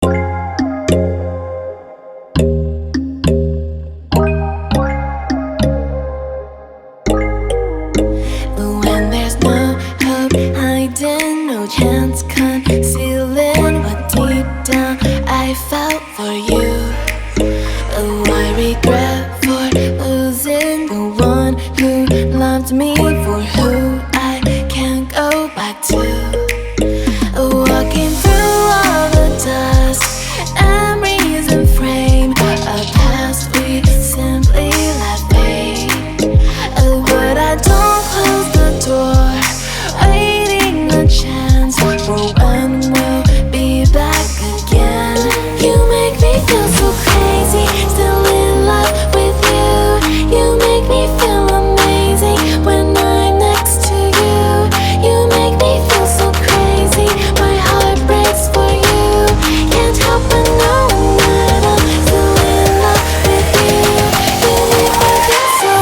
When there's no hope hiding, no chance concealing what deep down I felt for you. Oh, I regret for losing the one who loved me, for who I can't go back to. Walking through all the dust and reason frame a past we simply let fade. Oh, but I don't close the door, waiting a chance for when we'll be back again. You make me feel so crazy, still in love with you. You make me feel amazing when I'm next to you. You make me feel so crazy, my heart breaks for you. Can't help but knowing that I'm still in love with you. You make me feel so.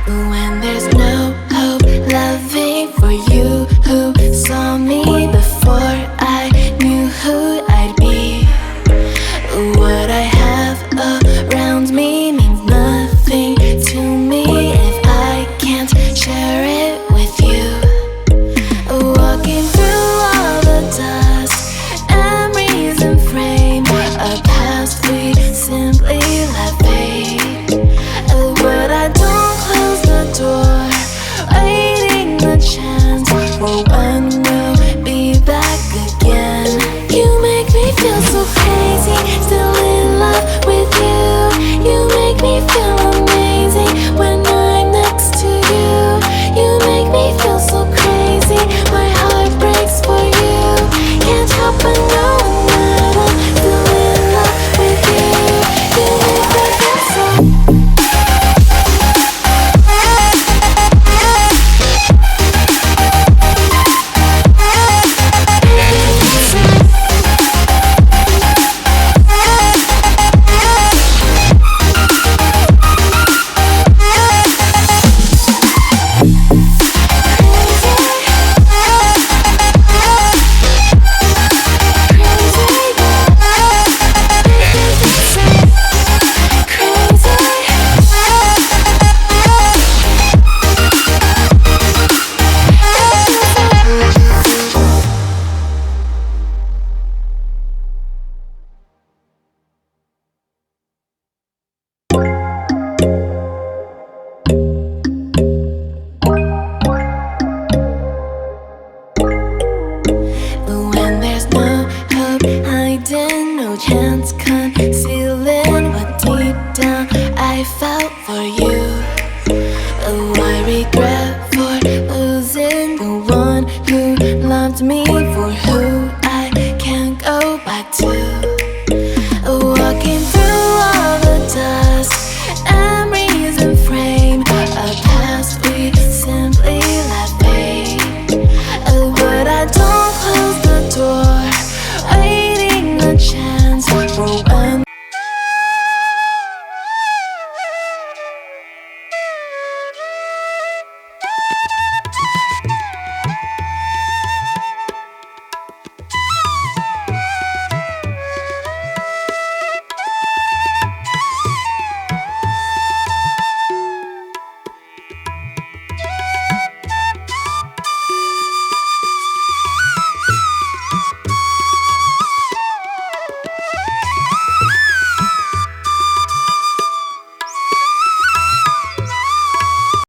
When